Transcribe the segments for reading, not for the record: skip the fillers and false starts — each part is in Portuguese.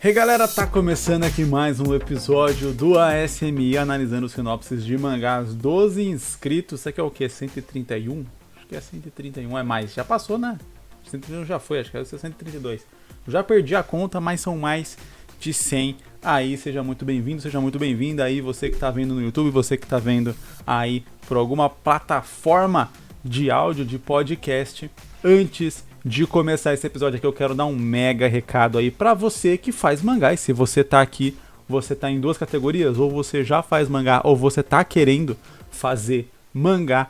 Hey galera, tá começando aqui mais um episódio do ASMI analisando sinopses de mangás 12 inscritos. Isso aqui é o que? 131? Acho que é 131, é mais. Já passou, né? 131 já foi, acho que é 132. Já perdi a conta, mas são mais de 100. Aí, seja muito bem-vindo, seja muito bem-vinda aí, você que tá vendo no YouTube, você que tá vendo aí por alguma plataforma de áudio, de podcast. Antes de começar esse episódio aqui, eu quero dar um mega recado aí pra você que faz mangá. E se você tá aqui, você tá em duas categorias, ou você já faz mangá, ou você tá querendo fazer mangá.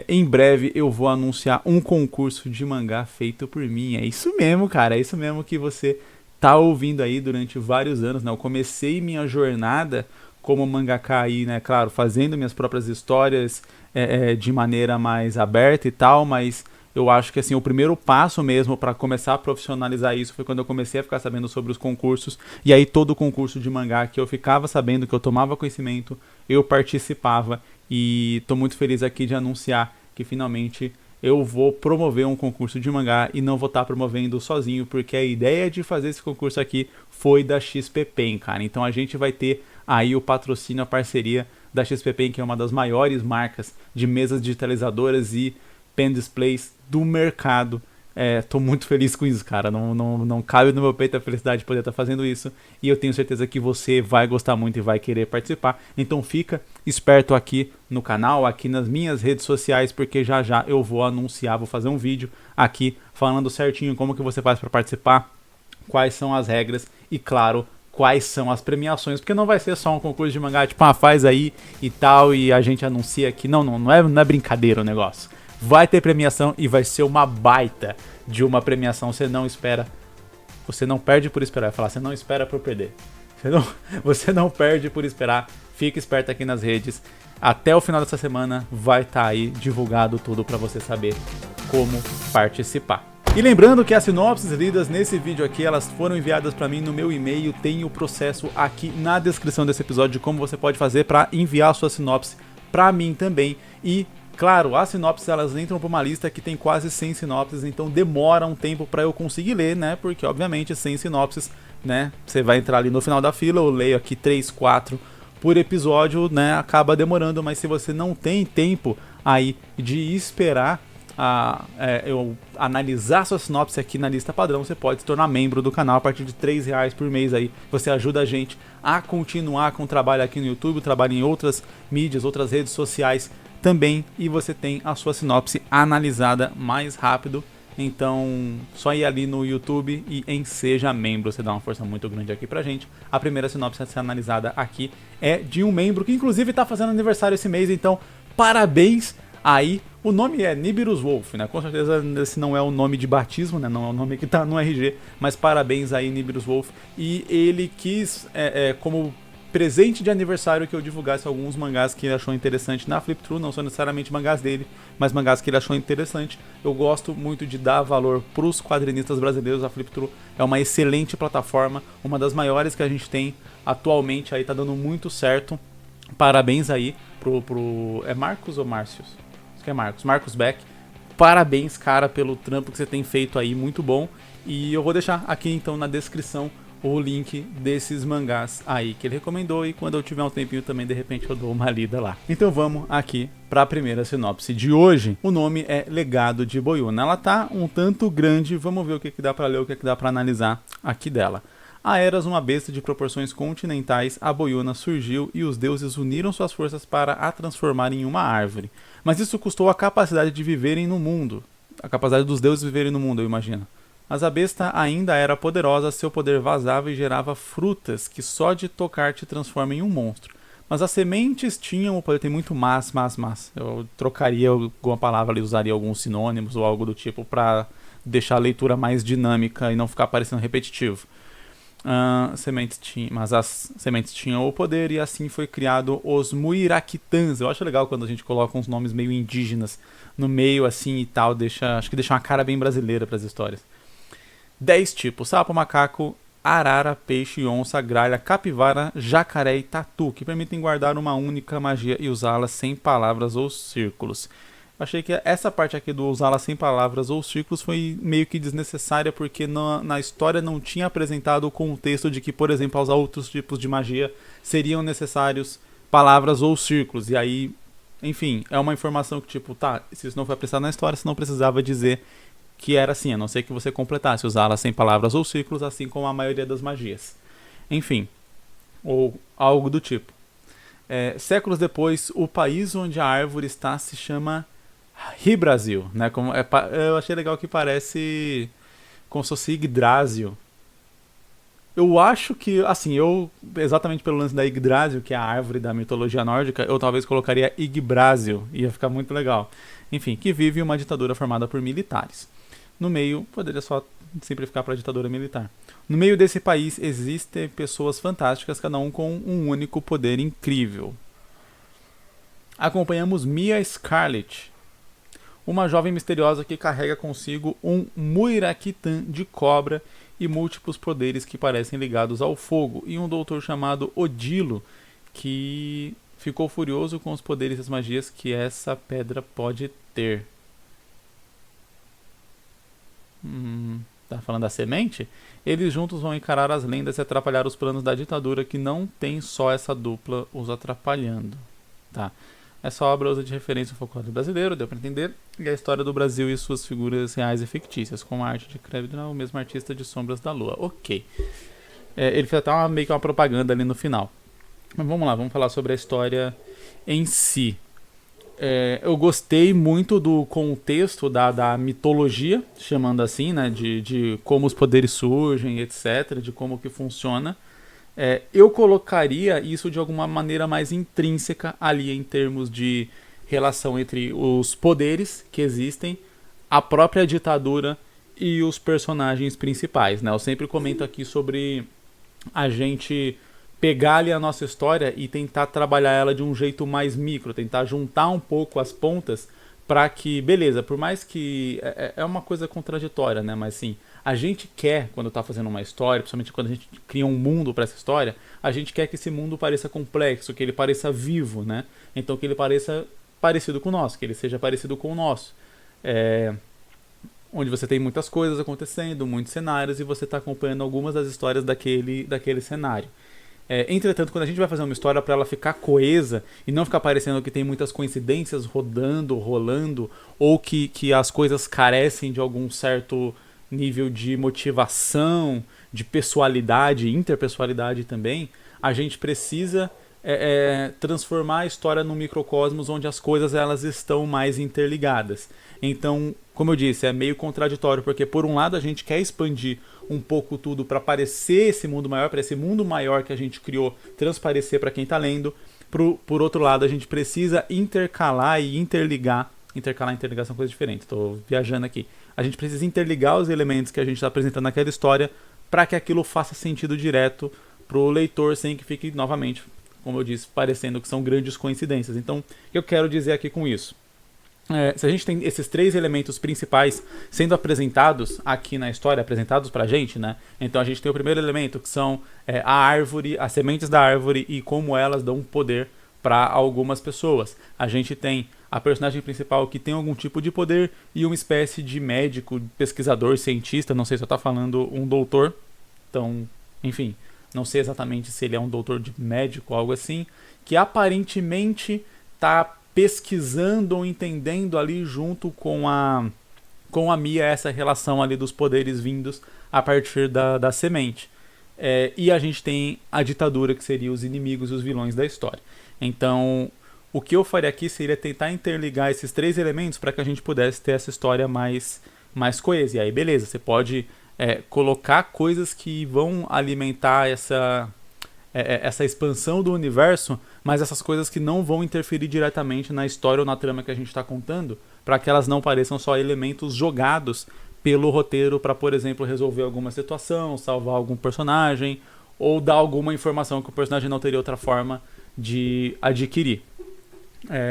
Em breve eu vou anunciar um concurso de mangá feito por mim. É isso mesmo, cara, é isso mesmo que você tá ouvindo aí durante vários anos, né? Eu comecei minha jornada como mangaka aí, né? Claro, fazendo minhas próprias histórias de maneira mais aberta e tal, mas eu acho que assim o primeiro passo mesmo para começar a profissionalizar isso foi quando eu comecei a ficar sabendo sobre os concursos. E aí todo concurso de mangá que eu ficava sabendo, que eu tomava conhecimento, eu participava. E tô muito feliz aqui de anunciar que finalmente eu vou promover um concurso de mangá e não vou estar promovendo sozinho, porque a ideia de fazer esse concurso aqui foi da XP Pen, cara. Então a gente vai ter aí o patrocínio, a parceria da XP Pen, que é uma das maiores marcas de mesas digitalizadoras e pen displays do mercado. Tô muito feliz com isso, cara. Não cabe no meu peito a felicidade de poder estar fazendo isso. E eu tenho certeza que você vai gostar muito e vai querer participar. Então fica esperto aqui no canal, aqui nas minhas redes sociais, porque já já eu vou anunciar, vou fazer um vídeo aqui falando certinho como que você faz para participar, quais são as regras e, claro, quais são as premiações, porque não vai ser só um concurso de mangá, tipo, faz aí e tal, e a gente anuncia aqui. Não é brincadeira o negócio. Vai ter premiação e vai ser uma baita de uma premiação. Você não espera, você não perde por esperar. Eu ia falar, você não espera por perder. Você não perde por esperar. Fique esperto aqui nas redes. Até o final dessa semana vai estar aí divulgado tudo para você saber como participar. E lembrando que as sinopses lidas nesse vídeo aqui, elas foram enviadas para mim no meu e-mail. Tem o processo aqui na descrição desse episódio de como você pode fazer para enviar a sua sinopse para mim também. E claro, as sinopses elas entram para uma lista que tem quase 100 sinopses, então demora um tempo para eu conseguir ler, né? Porque obviamente 100 sinopses, né? Você vai entrar ali no final da fila, eu leio aqui 3, 4 por episódio, né? Acaba demorando, mas se você não tem tempo aí de esperar eu analisar sua sinopse aqui na lista padrão, você pode se tornar membro do canal a partir de R$3 por mês aí. Você ajuda a gente a continuar com o trabalho aqui no YouTube, trabalho em outras mídias, outras redes sociais também, e você tem a sua sinopse analisada mais rápido. Então, só ir ali no YouTube e em Seja Membro, você dá uma força muito grande aqui pra gente. A primeira sinopse a ser analisada aqui é de um membro que inclusive tá fazendo aniversário esse mês, então parabéns aí. O nome é Nibiru's Wolf, né? Com certeza esse não é o nome de batismo, né? Não é o nome que tá no RG, mas parabéns aí, Nibiru's Wolf. E ele quis, como presente de aniversário, que eu divulgasse alguns mangás que ele achou interessante na Flipthrough. Não são necessariamente mangás dele, mas mangás que ele achou interessante. Eu gosto muito de dar valor pros quadrinistas brasileiros. A Flipthrough é uma excelente plataforma, uma das maiores que a gente tem atualmente, aí tá dando muito certo. Parabéns aí pro é Marcos ou Márcios? Acho que é Marcos Beck. Parabéns, cara, pelo trampo que você tem feito aí, muito bom. E eu vou deixar aqui então na descrição o link desses mangás aí que ele recomendou, e quando eu tiver um tempinho também, de repente, eu dou uma lida lá. Então vamos aqui para a primeira sinopse de hoje. O nome é Legado de Boyuna. Ela tá um tanto grande, vamos ver o que dá para ler, o que dá para analisar aqui dela. A Eras, uma besta de proporções continentais, a Boyuna surgiu e os deuses uniram suas forças para a transformar em uma árvore. Mas isso custou a capacidade de viverem no mundo. A capacidade dos deuses viverem no mundo, eu imagino. Mas a besta ainda era poderosa, seu poder vazava e gerava frutas que só de tocar te transformam em um monstro. Mas as sementes tinham o poder, tem muito mas. Eu trocaria alguma palavra ali, usaria alguns sinônimos ou algo do tipo para deixar a leitura mais dinâmica e não ficar parecendo repetitivo. Mas as sementes tinham o poder e assim foi criado os Muirakitans. Eu acho legal quando a gente coloca uns nomes meio indígenas no meio assim e tal, acho que deixa uma cara bem brasileira para as histórias. 10 tipos: sapo, macaco, arara, peixe, onça, gralha, capivara, jacaré e tatu, que permitem guardar uma única magia e usá-la sem palavras ou círculos. Achei que essa parte aqui do usá-la sem palavras ou círculos foi meio que desnecessária, porque na história não tinha apresentado o contexto de que, por exemplo, aos outros tipos de magia seriam necessários palavras ou círculos. E aí, enfim, é uma informação que, tipo, tá, se isso não foi apresentado na história, você não precisava dizer que era assim, a não ser que você completasse, usá-la sem palavras ou círculos, assim como a maioria das magias. Enfim, ou algo do tipo. Séculos depois, o país onde a árvore está se chama Ri-Brasil, né? Eu achei legal que parece como se fosse Yggdrasil. Eu acho que, assim, exatamente pelo lance da Yggdrasil, que é a árvore da mitologia nórdica, eu talvez colocaria Yggdrasil, ia ficar muito legal. Enfim, que vive uma ditadura formada por militares. No meio, poderia só simplificar para a ditadura militar. No meio desse país existem pessoas fantásticas, cada um com um único poder incrível. Acompanhamos Mia Scarlet, uma jovem misteriosa que carrega consigo um Muirakitan de cobra e múltiplos poderes que parecem ligados ao fogo, e um doutor chamado Odilo, que ficou furioso com os poderes e as magias que essa pedra pode ter. Tá falando da semente? Eles juntos vão encarar as lendas e atrapalhar os planos da ditadura, que não tem só essa dupla os atrapalhando. Tá. Essa obra usa de referência o folclore brasileiro, deu pra entender, e a história do Brasil e suas figuras reais e fictícias, com a arte de Krebs, o mesmo artista de Sombras da Lua. Ok. Ele fez até meio que uma propaganda ali no final. Mas vamos lá, vamos falar sobre a história em si. Eu gostei muito do contexto da mitologia, chamando assim, né, de como os poderes surgem, etc., de como que funciona. Eu colocaria isso de alguma maneira mais intrínseca ali em termos de relação entre os poderes que existem, a própria ditadura e os personagens principais, né? Eu sempre comento aqui sobre a gente pegar ali a nossa história e tentar trabalhar ela de um jeito mais micro, tentar juntar um pouco as pontas para que, beleza, por mais que é uma coisa contraditória, né? Mas assim, a gente quer, quando está fazendo uma história, principalmente quando a gente cria um mundo para essa história, a gente quer que esse mundo pareça complexo, que ele pareça vivo, né? Então que ele pareça parecido com o nosso, que ele seja parecido com o nosso. Onde você tem muitas coisas acontecendo, muitos cenários, e você está acompanhando algumas das histórias daquele cenário. Entretanto, quando a gente vai fazer uma história para ela ficar coesa e não ficar parecendo que tem muitas coincidências rolando, ou que as coisas carecem de algum certo nível de motivação, de pessoalidade, interpessoalidade também, a gente precisa transformar a história num microcosmos onde as coisas elas estão mais interligadas. Então, como eu disse, é meio contraditório, porque por um lado a gente quer expandir um pouco tudo para parecer esse mundo maior, para esse mundo maior que a gente criou transparecer para quem está lendo. Por outro lado, a gente precisa intercalar e interligar. Intercalar e interligar são coisas diferentes, estou viajando aqui. A gente precisa interligar os elementos que a gente está apresentando naquela história para que aquilo faça sentido direto para o leitor, sem que fique, novamente, como eu disse, parecendo que são grandes coincidências. Então, o que eu quero dizer aqui com isso? Se a gente tem esses três elementos principais sendo apresentados aqui na história, apresentados pra gente, né? Então a gente tem o primeiro elemento, que são a árvore, as sementes da árvore e como elas dão poder para algumas pessoas. A gente tem a personagem principal que tem algum tipo de poder e uma espécie de médico, pesquisador, cientista, não sei se eu tô falando um doutor. Então, enfim, não sei exatamente se ele é um doutor de médico ou algo assim, que aparentemente tá pesquisando ou entendendo ali junto com a Mia essa relação ali dos poderes vindos a partir da semente. E a gente tem a ditadura, que seria os inimigos e os vilões da história. Então, o que eu faria aqui seria tentar interligar esses três elementos para que a gente pudesse ter essa história mais coesa. E aí, beleza, você pode colocar coisas que vão alimentar essa expansão do universo, mas essas coisas que não vão interferir diretamente na história ou na trama que a gente está contando, para que elas não pareçam só elementos jogados pelo roteiro para, por exemplo, resolver alguma situação, salvar algum personagem, ou dar alguma informação que o personagem não teria outra forma de adquirir.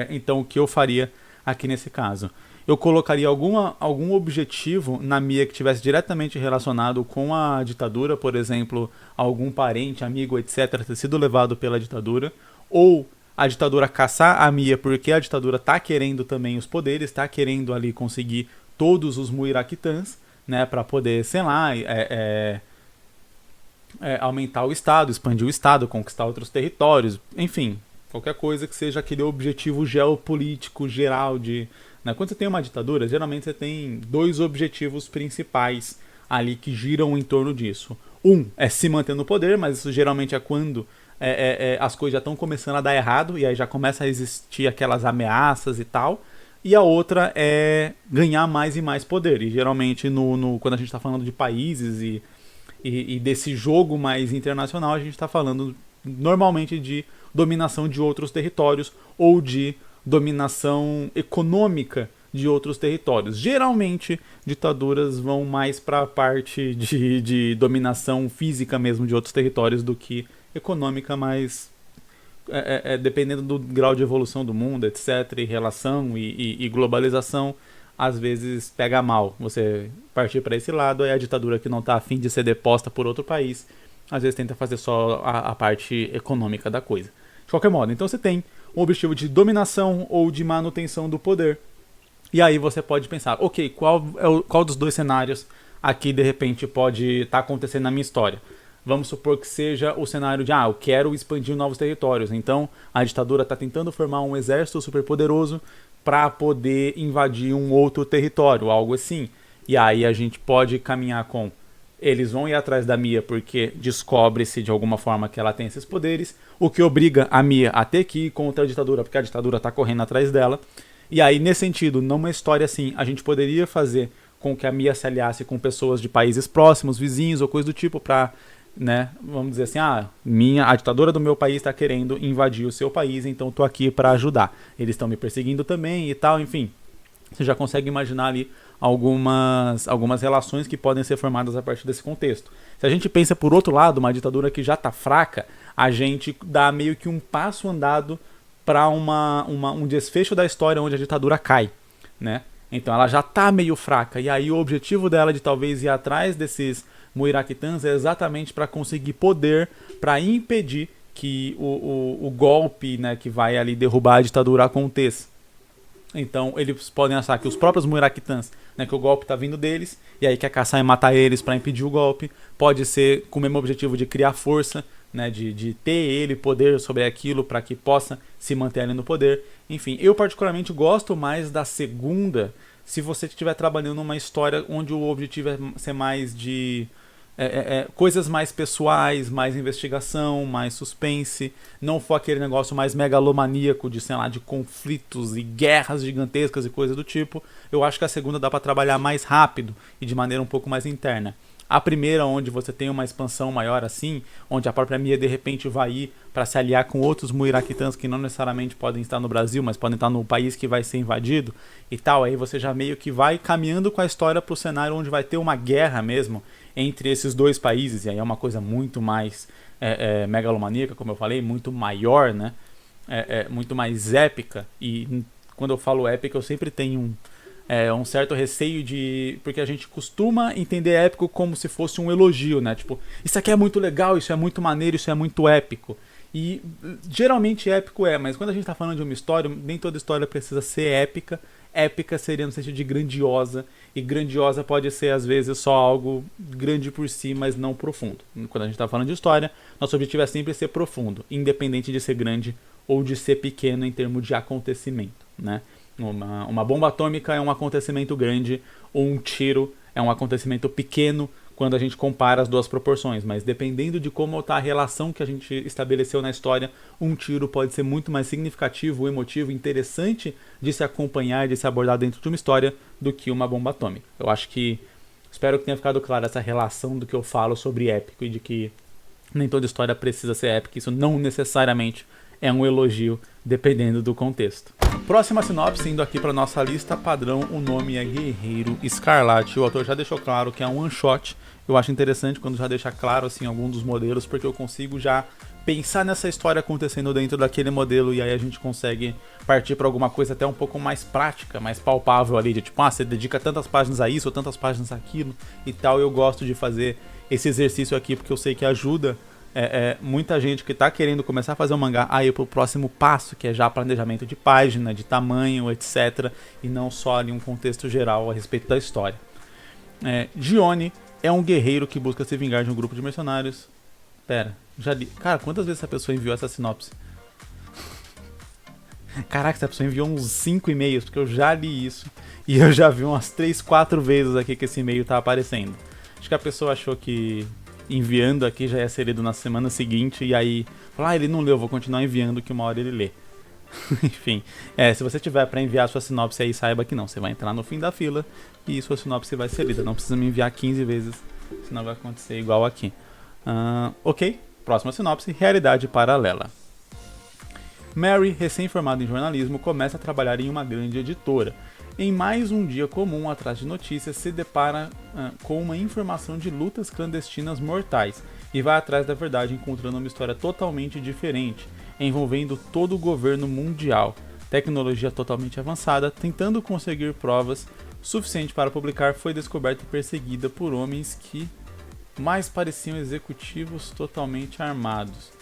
Então, o que eu faria aqui nesse caso? Eu colocaria algum objetivo na Mia que tivesse diretamente relacionado com a ditadura, por exemplo, algum parente, amigo, etc., ter sido levado pela ditadura, ou a ditadura caçar a Mia porque a ditadura tá querendo também os poderes, tá querendo ali conseguir todos os Muirakitãs, né, para poder, sei lá, aumentar o Estado, expandir o Estado, conquistar outros territórios, enfim, qualquer coisa que seja aquele objetivo geopolítico geral de... Né, quando você tem uma ditadura, geralmente você tem dois objetivos principais ali que giram em torno disso. Um é se manter no poder, mas isso geralmente é quando as coisas já estão começando a dar errado, e aí já começa a existir aquelas ameaças e tal. E a outra é ganhar mais e mais poder. E geralmente, quando a gente está falando de países e desse jogo mais internacional, a gente está falando normalmente de dominação de outros territórios ou de dominação econômica de outros territórios. Geralmente, ditaduras vão mais para a parte de dominação física mesmo de outros territórios do que econômica, mas dependendo do grau de evolução do mundo, etc., e relação e globalização, às vezes pega mal você partir para esse lado. Aí a ditadura que não está afim de ser deposta por outro país, às vezes tenta fazer só a parte econômica da coisa. De qualquer modo, então você tem um objetivo de dominação ou de manutenção do poder. E aí você pode pensar, ok, qual dos dois cenários aqui de repente pode estar acontecendo na minha história? Vamos supor que seja o cenário de, eu quero expandir novos territórios. Então a ditadura está tentando formar um exército superpoderoso para poder invadir um outro território, algo assim. E aí a gente pode caminhar com... Eles vão ir atrás da Mia porque descobre-se de alguma forma que ela tem esses poderes, o que obriga a Mia a ter que ir contra a ditadura, porque a ditadura está correndo atrás dela. E aí, nesse sentido, numa história assim, a gente poderia fazer com que a Mia se aliasse com pessoas de países próximos, vizinhos ou coisa do tipo, para, né, vamos dizer assim, a ditadura do meu país está querendo invadir o seu país, então estou aqui para ajudar. Eles estão me perseguindo também e tal, enfim. Você já consegue imaginar ali algumas relações que podem ser formadas a partir desse contexto. Se a gente pensa por outro lado, uma ditadura que já está fraca, a gente dá meio que um passo andado para um desfecho da história onde a ditadura cai, né? Então ela já está meio fraca, e aí o objetivo dela de talvez ir atrás desses Muirakitãs é exatamente para conseguir poder, para impedir que o golpe, né, que vai ali derrubar a ditadura aconteça. Então eles podem achar que os próprios Muirakitãs, né, que o golpe está vindo deles, e aí quer caçar e matar eles para impedir o golpe. Pode ser com o mesmo objetivo de criar força, né, de ter ele poder sobre aquilo para que possa se manter ali no poder. Enfim, eu particularmente gosto mais da segunda, se você estiver trabalhando numa história onde o objetivo é ser mais de... coisas mais pessoais, mais investigação, mais suspense, não for aquele negócio mais megalomaníaco de, sei lá, de conflitos e guerras gigantescas e coisas do tipo. Eu acho que a segunda dá para trabalhar mais rápido e de maneira um pouco mais interna. A primeira, onde você tem uma expansão maior assim, onde a própria Mia de repente vai ir para se aliar com outros Muirakitãs que não necessariamente podem estar no Brasil, mas podem estar no país que vai ser invadido e tal, aí você já meio que vai caminhando com a história para o cenário onde vai ter uma guerra mesmo entre esses dois países, e aí é uma coisa muito mais megalomaníaca, como eu falei, muito maior, né? Muito mais épica. E quando eu falo épica, eu sempre tenho um certo receio porque a gente costuma entender épico como se fosse um elogio, né? Tipo, isso aqui é muito legal, isso é muito maneiro, isso é muito épico. E geralmente épico mas quando a gente está falando de uma história, nem toda história precisa ser épica. Épica seria no sentido de grandiosa, e grandiosa pode ser às vezes só algo grande por si, mas não profundo. Quando a gente está falando de história, nosso objetivo é sempre ser profundo, independente de ser grande ou de ser pequeno em termos de acontecimento, né? Uma bomba atômica é um acontecimento grande, ou um tiro é um acontecimento pequeno quando a gente compara as duas proporções, mas dependendo de como está a relação que a gente estabeleceu na história, um tiro pode ser muito mais significativo, emotivo, interessante de se acompanhar, de se abordar dentro de uma história do que uma bomba atômica. Eu acho que, espero que tenha ficado clara essa relação do que eu falo sobre épico e de que nem toda história precisa ser épica, isso não necessariamente é um elogio, dependendo do contexto. Próxima sinopse, indo aqui para nossa lista padrão, o nome é Guerreiro Escarlate. O autor já deixou claro que é um one shot. Eu acho interessante quando já deixa claro assim algum dos modelos, porque eu consigo já pensar nessa história acontecendo dentro daquele modelo, e aí a gente consegue partir para alguma coisa até um pouco mais prática, mais palpável ali, de tipo, você dedica tantas páginas a isso, ou tantas páginas àquilo e tal. Eu gosto de fazer esse exercício aqui porque eu sei que ajuda muita gente que está querendo começar a fazer um mangá, aí pro próximo passo, que é já planejamento de página, de tamanho, etc. E não só ali um contexto geral a respeito da história. Gione é um guerreiro que busca se vingar de um grupo de mercenários. Pera, já li. Cara, quantas vezes essa pessoa enviou essa sinopse? Caraca, essa pessoa enviou uns 5 e-mails, porque eu já li isso. E eu já vi umas 3, 4 vezes aqui que esse e-mail tá aparecendo. Acho que a pessoa achou que enviando aqui já ia ser lido na semana seguinte. E aí falou, ele não leu, vou continuar enviando que uma hora ele lê. Enfim, se você tiver para enviar sua sinopse aí, saiba que não. Você vai entrar no fim da fila e sua sinopse vai ser lida. Não precisa me enviar 15 vezes, senão vai acontecer igual aqui. Ok, próxima sinopse, realidade paralela. Mary, recém-formada em jornalismo, começa a trabalhar em uma grande editora. Em mais um dia comum atrás de notícias, se depara com uma informação de lutas clandestinas mortais e vai atrás da verdade encontrando uma história totalmente diferente, envolvendo todo o governo mundial, tecnologia totalmente avançada, tentando conseguir provas suficientes para publicar, foi descoberta e perseguida por homens que mais pareciam executivos totalmente armados.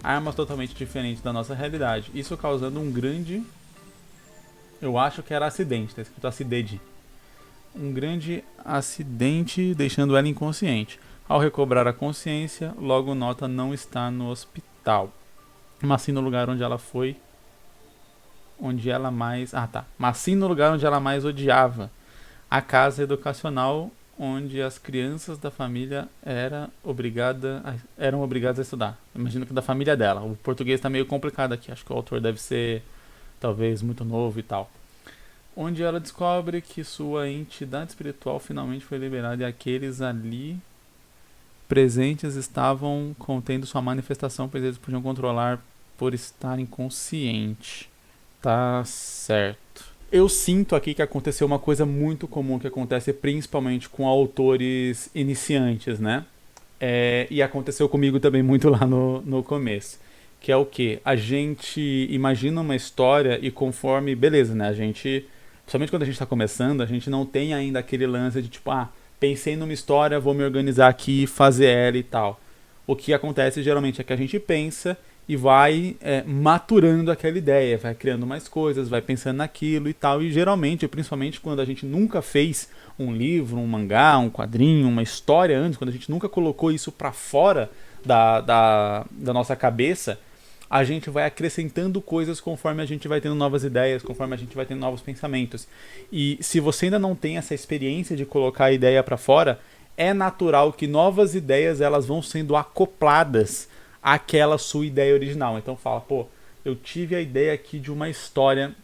Armas totalmente diferentes da nossa realidade. Isso causando um grande... Eu acho que era acidente, tá escrito acidente. Um grande acidente deixando ela inconsciente. Ao recobrar a consciência, logo nota não estar no hospital. Mas sim no lugar onde ela foi... Onde ela mais... Mas sim no lugar onde ela mais odiava. A casa educacional onde as crianças da família eram obrigadas a estudar. Imagino que da família dela. O português está meio complicado aqui. Acho que o autor deve ser talvez muito novo e tal. Onde ela descobre que sua entidade espiritual finalmente foi liberada e aqueles ali presentes estavam contendo sua manifestação, pois eles podiam controlar por estarem conscientes. Tá certo. Eu sinto aqui que aconteceu uma coisa muito comum que acontece principalmente com autores iniciantes, né? E aconteceu comigo também muito lá no começo. Que é o quê? A gente imagina uma história e conforme... Beleza, né? A gente... Principalmente quando a gente está começando, a gente não tem ainda aquele lance de tipo... pensei numa história, vou me organizar aqui, fazer ela e tal. O que acontece geralmente é que a gente pensa... e vai maturando aquela ideia, vai criando mais coisas, vai pensando naquilo e tal. E geralmente, principalmente quando a gente nunca fez um livro, um mangá, um quadrinho, uma história antes, quando a gente nunca colocou isso pra fora da nossa cabeça, a gente vai acrescentando coisas conforme a gente vai tendo novas ideias, conforme a gente vai tendo novos pensamentos. E se você ainda não tem essa experiência de colocar a ideia pra fora, é natural que novas ideias elas vão sendo acopladas aquela sua ideia original. Então fala, eu tive a ideia aqui de uma história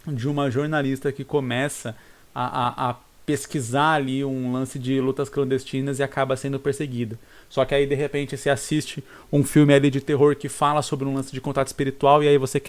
de uma jornalista que começa a pesquisar ali um lance de lutas clandestinas e acaba sendo perseguida. Só que aí de repente você assiste um filme ali de terror que fala sobre um lance de contato espiritual e aí você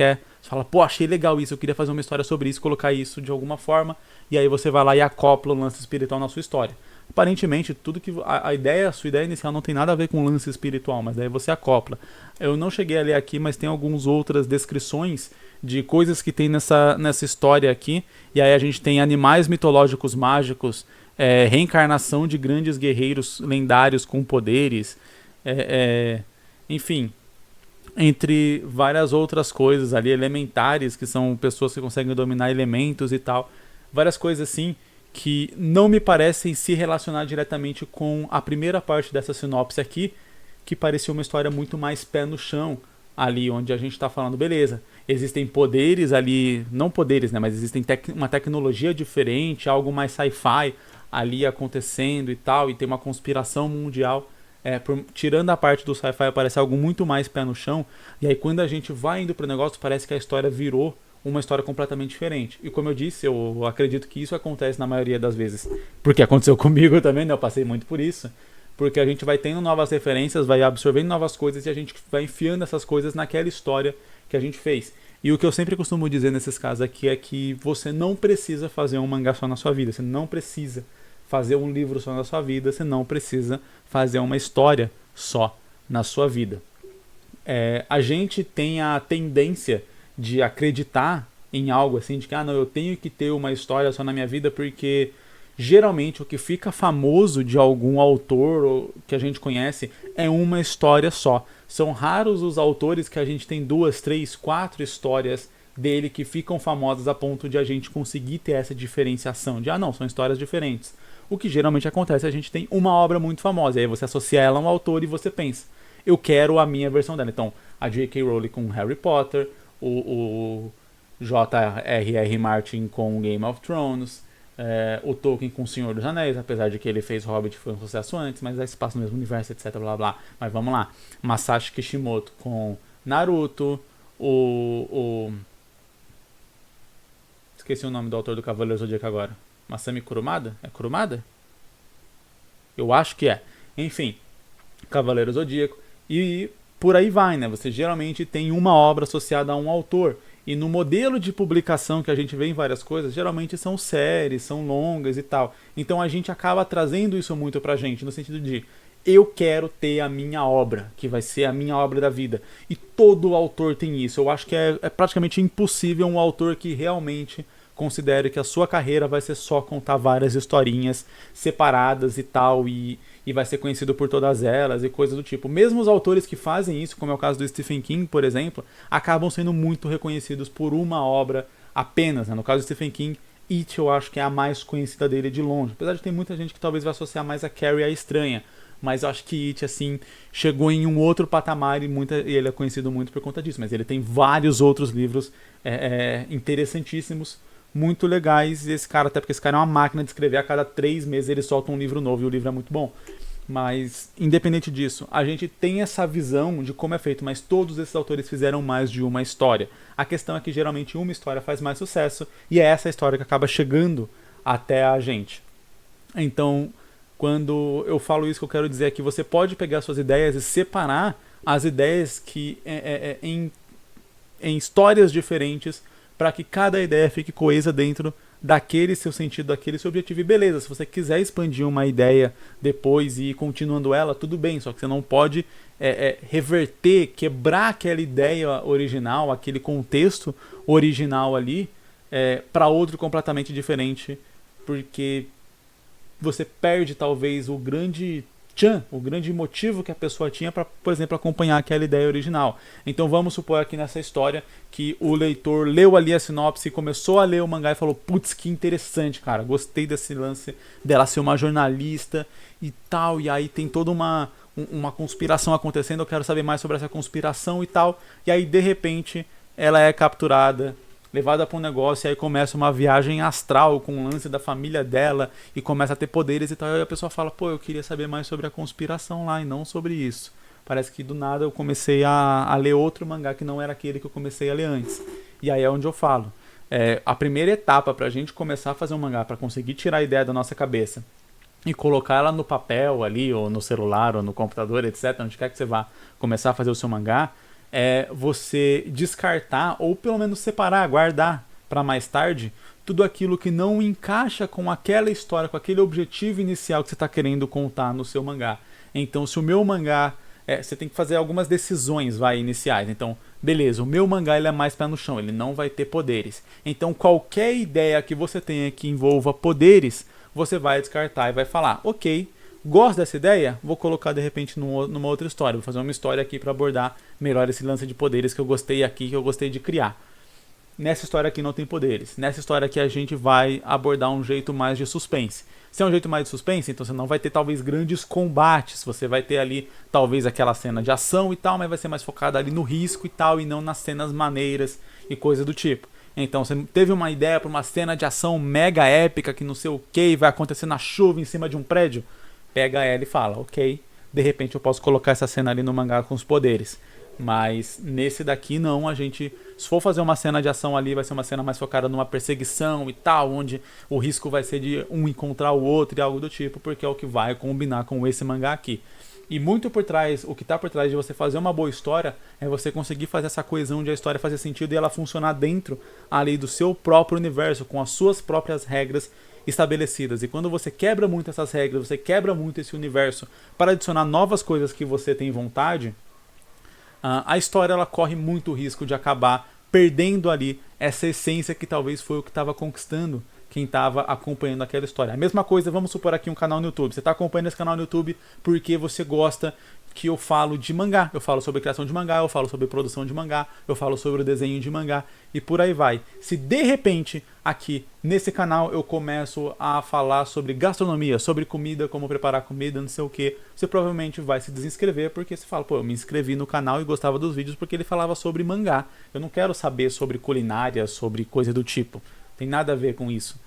fala, achei legal isso, eu queria fazer uma história sobre isso, colocar isso de alguma forma, e aí você vai lá e acopla o lance espiritual na sua história. Aparentemente, tudo que a sua ideia inicial não tem nada a ver com o lance espiritual, mas daí você acopla. Eu não cheguei a ler aqui, mas tem algumas outras descrições de coisas que tem nessa história aqui. E aí a gente tem animais mitológicos mágicos, reencarnação de grandes guerreiros lendários com poderes, enfim, entre várias outras coisas ali, elementares, que são pessoas que conseguem dominar elementos e tal. Várias coisas assim que não me parecem se relacionar diretamente com a primeira parte dessa sinopse aqui, que parecia uma história muito mais pé no chão, ali onde a gente está falando, beleza, existem poderes ali, não poderes, né, mas existem uma tecnologia diferente, algo mais sci-fi ali acontecendo e tal, e tem uma conspiração mundial, tirando a parte do sci-fi, parece algo muito mais pé no chão, e aí quando a gente vai indo pro negócio, parece que a história virou uma história completamente diferente. E como eu disse, eu acredito que isso acontece na maioria das vezes. Porque aconteceu comigo também, né? Eu passei muito por isso. Porque a gente vai tendo novas referências, vai absorvendo novas coisas e a gente vai enfiando essas coisas naquela história que a gente fez. E o que eu sempre costumo dizer nesses casos aqui é que você não precisa fazer um mangá só na sua vida. Você não precisa fazer um livro só na sua vida. Você não precisa fazer uma história só na sua vida. A gente tem a tendência de acreditar em algo assim, de que não, eu tenho que ter uma história só na minha vida porque geralmente o que fica famoso de algum autor que a gente conhece é uma história só. São raros os autores que a gente tem 2, 3, 4 histórias dele que ficam famosas a ponto de a gente conseguir ter essa diferenciação de, não, são histórias diferentes. O que geralmente acontece, a gente tem uma obra muito famosa, e aí você associa ela a um autor e você pensa, eu quero a minha versão dela. Então, a J.K. Rowling com Harry Potter, o J.R.R. Martin com Game of Thrones, o Tolkien com O Senhor dos Anéis, apesar de que ele fez Hobbit, foi um sucesso antes, mas aí se passa no mesmo universo, etc, blá blá. Mas vamos lá. Masashi Kishimoto com Naruto, esqueci o nome do autor do Cavaleiro Zodíaco agora. Masami Kurumada? É Kurumada? Eu acho que é. Enfim, Cavaleiro Zodíaco. E por aí vai, né? Você geralmente tem uma obra associada a um autor. E no modelo de publicação que a gente vê em várias coisas, geralmente são séries, são longas e tal. Então a gente acaba trazendo isso muito pra gente, no sentido de eu quero ter a minha obra, que vai ser a minha obra da vida. E todo autor tem isso. Eu acho que é praticamente impossível um autor que realmente considere que a sua carreira vai ser só contar várias historinhas separadas e tal, e vai ser conhecido por todas elas e coisas do tipo. Mesmo os autores que fazem isso, como é o caso do Stephen King, por exemplo, acabam sendo muito reconhecidos por uma obra apenas, né? No caso do Stephen King, It eu acho que é a mais conhecida dele de longe, apesar de ter muita gente que talvez vai associar mais a Carrie a Estranha, mas eu acho que It, assim, chegou em um outro patamar e ele é conhecido muito por conta disso, mas ele tem vários outros livros interessantíssimos, muito legais, e esse cara, até porque esse cara é uma máquina de escrever, a cada 3 meses ele solta um livro novo e o livro é muito bom. Mas, independente disso, a gente tem essa visão de como é feito, mas todos esses autores fizeram mais de uma história. A questão é que geralmente uma história faz mais sucesso, e é essa história que acaba chegando até a gente. Então, quando eu falo isso, que eu quero dizer é que você pode pegar suas ideias e separar as ideias que em histórias diferentes, para que cada ideia fique coesa dentro daquele seu sentido, daquele seu objetivo. E beleza, se você quiser expandir uma ideia depois e ir continuando ela, tudo bem, só que você não pode reverter, quebrar aquela ideia original, aquele contexto original ali, para outro completamente diferente, porque você perde talvez o grande motivo que a pessoa tinha para, por exemplo, acompanhar aquela ideia original. Então vamos supor aqui nessa história que o leitor leu ali a sinopse, começou a ler o mangá e falou, putz, que interessante, cara, gostei desse lance dela ser uma jornalista e tal, e aí tem toda uma conspiração acontecendo, eu quero saber mais sobre essa conspiração e tal, e aí de repente ela é capturada, levada para um negócio, e aí começa uma viagem astral com o lance da família dela e começa a ter poderes e tal, e aí a pessoa fala, pô, eu queria saber mais sobre a conspiração lá e não sobre isso. Parece que do nada eu comecei a ler outro mangá que não era aquele que eu comecei a ler antes. E aí é onde eu falo. A primeira etapa pra gente começar a fazer um mangá, pra conseguir tirar a ideia da nossa cabeça e colocar ela no papel ali, ou no celular, ou no computador, etc., onde quer que você vá começar a fazer o seu mangá, você descartar, ou pelo menos separar, guardar para mais tarde, tudo aquilo que não encaixa com aquela história, com aquele objetivo inicial que você está querendo contar no seu mangá. Então, se o meu mangá... você tem que fazer algumas decisões iniciais. Então, beleza, o meu mangá ele é mais pé no chão, ele não vai ter poderes. Então, qualquer ideia que você tenha que envolva poderes, você vai descartar e vai falar, ok, gosto dessa ideia, vou colocar de repente numa outra história, vou fazer uma história aqui para abordar melhor esse lance de poderes que eu gostei aqui, que eu gostei de criar. Nessa história aqui não tem poderes. Nessa história aqui a gente vai abordar um jeito mais de suspense. Se é um jeito mais de suspense, então você não vai ter talvez grandes combates, você vai ter ali talvez aquela cena de ação e tal, mas vai ser mais focada ali no risco e tal, e não nas cenas maneiras e coisa do tipo. Então você teve uma ideia para uma cena de ação mega épica que não sei o que, vai acontecer na chuva em cima de um prédio, pega ela e fala, ok, de repente eu posso colocar essa cena ali no mangá com os poderes. Mas nesse daqui não, a gente, se for fazer uma cena de ação ali, vai ser uma cena mais focada numa perseguição e tal, onde o risco vai ser de um encontrar o outro e algo do tipo, porque é o que vai combinar com esse mangá aqui. E muito por trás, o que está por trás de você fazer uma boa história é você conseguir fazer essa coesão de a história fazer sentido e ela funcionar dentro ali do seu próprio universo, com as suas próprias regras estabelecidas. E quando você quebra muito essas regras, você quebra muito esse universo para adicionar novas coisas que você tem vontade, a história ela corre muito risco de acabar perdendo ali essa essência que talvez foi o que estava conquistando quem estava acompanhando aquela história. A mesma coisa, vamos supor aqui um canal no YouTube. Você está acompanhando esse canal no YouTube porque você gosta que eu falo de mangá. Eu falo sobre criação de mangá, eu falo sobre produção de mangá, eu falo sobre o desenho de mangá e por aí vai. Se de repente aqui nesse canal eu começo a falar sobre gastronomia, sobre comida, como preparar comida, não sei o que, você provavelmente vai se desinscrever porque você fala, pô, eu me inscrevi no canal e gostava dos vídeos porque ele falava sobre mangá. Eu não quero saber sobre culinária, sobre coisa do tipo. Tem nada a ver com isso.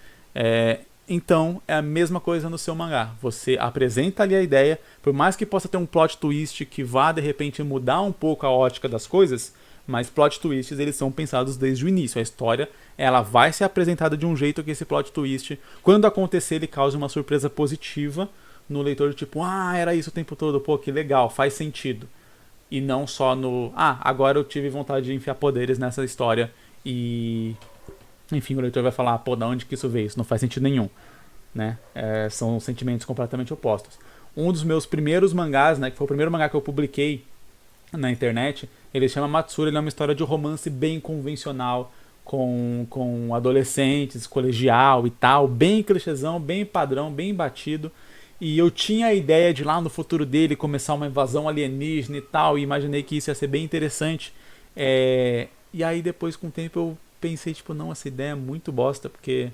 Então, é a mesma coisa no seu mangá. Você apresenta ali a ideia, por mais que possa ter um plot twist que vá, de repente, mudar um pouco a ótica das coisas, mas plot twists, eles são pensados desde o início. A história, ela vai ser apresentada de um jeito que esse plot twist, quando acontecer, ele cause uma surpresa positiva no leitor, tipo, era isso o tempo todo, pô, que legal, faz sentido. E não só no, agora eu tive vontade de enfiar poderes nessa história e... Enfim, o leitor vai falar, pô, da onde que isso veio? Isso não faz sentido nenhum, né? São sentimentos completamente opostos. Um dos meus primeiros mangás, né, que foi o primeiro mangá que eu publiquei na internet, ele se chama Matsuri, ele é uma história de romance bem convencional, com adolescentes, colegial e tal, bem clichêzão, bem padrão, bem batido. E eu tinha a ideia de lá no futuro dele começar uma invasão alienígena e tal, e imaginei que isso ia ser bem interessante. E aí depois, com o tempo, eu pensei, tipo, não, essa ideia é muito bosta, porque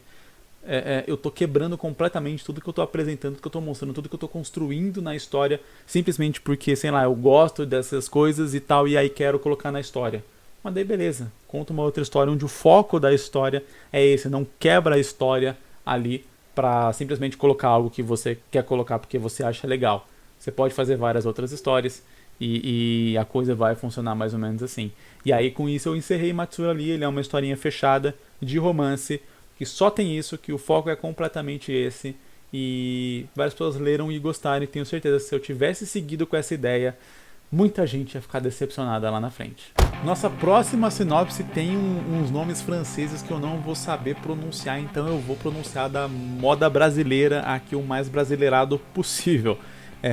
eu tô quebrando completamente tudo que eu tô apresentando, tudo que eu tô mostrando, tudo que eu tô construindo na história, simplesmente porque, sei lá, eu gosto dessas coisas e tal, e aí quero colocar na história. Mas daí beleza, conta uma outra história onde o foco da história é esse, não quebra a história ali pra simplesmente colocar algo que você quer colocar porque você acha legal. Você pode fazer várias outras histórias e a coisa vai funcionar mais ou menos assim. E aí com isso eu encerrei Matsuri ali, ele é uma historinha fechada de romance, que só tem isso, que o foco é completamente esse, e várias pessoas leram e gostaram, e tenho certeza que se eu tivesse seguido com essa ideia, muita gente ia ficar decepcionada lá na frente. Nossa próxima sinopse tem uns nomes franceses que eu não vou saber pronunciar, então eu vou pronunciar da moda brasileira aqui o mais brasileirado possível.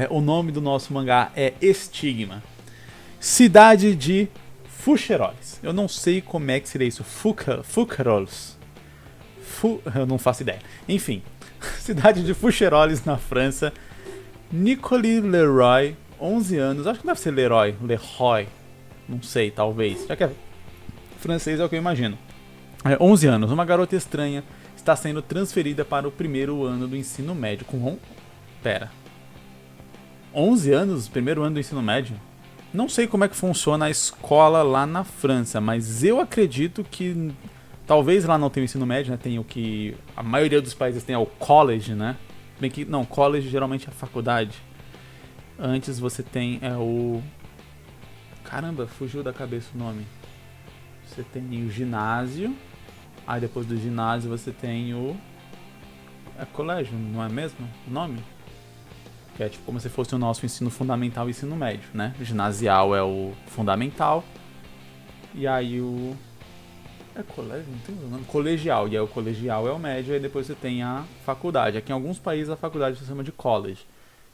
O nome do nosso mangá é Estigma. Cidade de Fucheroles. Eu não sei como é que seria isso. Fucheroles. Eu não faço ideia. Enfim, cidade de Fucheroles, na França. Nicole Leroy, 11 anos. Acho que deve ser Leroy. Não sei, talvez. Já que é francês é o que eu imagino. 11 anos. Uma garota estranha está sendo transferida para o primeiro ano do ensino médio. Pera. 11 anos? Primeiro ano do ensino médio? Não sei como é que funciona a escola lá na França, mas eu acredito que talvez lá não tenha o ensino médio, né? Tem o que a maioria dos países tem, é o college, né? Bem que não, college geralmente é a faculdade. Antes você tem o... Caramba, fugiu da cabeça o nome. Você tem o ginásio. Aí depois do ginásio você tem o... colégio, não é mesmo o nome? Que é tipo como se fosse o nosso ensino fundamental e ensino médio, né? O ginasial é o fundamental. E aí o... colégio? Não tem o nome? Colegial. E aí o colegial é o médio, e aí depois você tem a faculdade. Aqui em alguns países a faculdade se chama de college.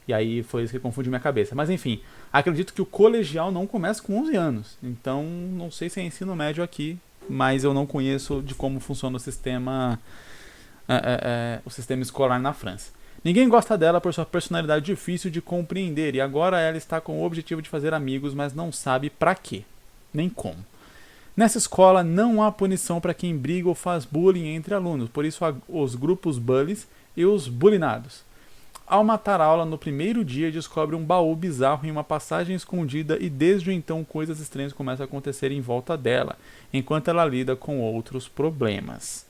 E aí foi isso que confundiu minha cabeça. Mas enfim, acredito que o colegial não começa com 11 anos. Então não sei se é ensino médio aqui, mas eu não conheço de como funciona o sistema escolar na França. Ninguém gosta dela por sua personalidade difícil de compreender, e agora ela está com o objetivo de fazer amigos, mas não sabe pra quê, nem como. Nessa escola não há punição para quem briga ou faz bullying entre alunos, por isso há os grupos bullies e os bulinados. Ao matar a aula no primeiro dia, descobre um baú bizarro em uma passagem escondida e desde então coisas estranhas começam a acontecer em volta dela, enquanto ela lida com outros problemas.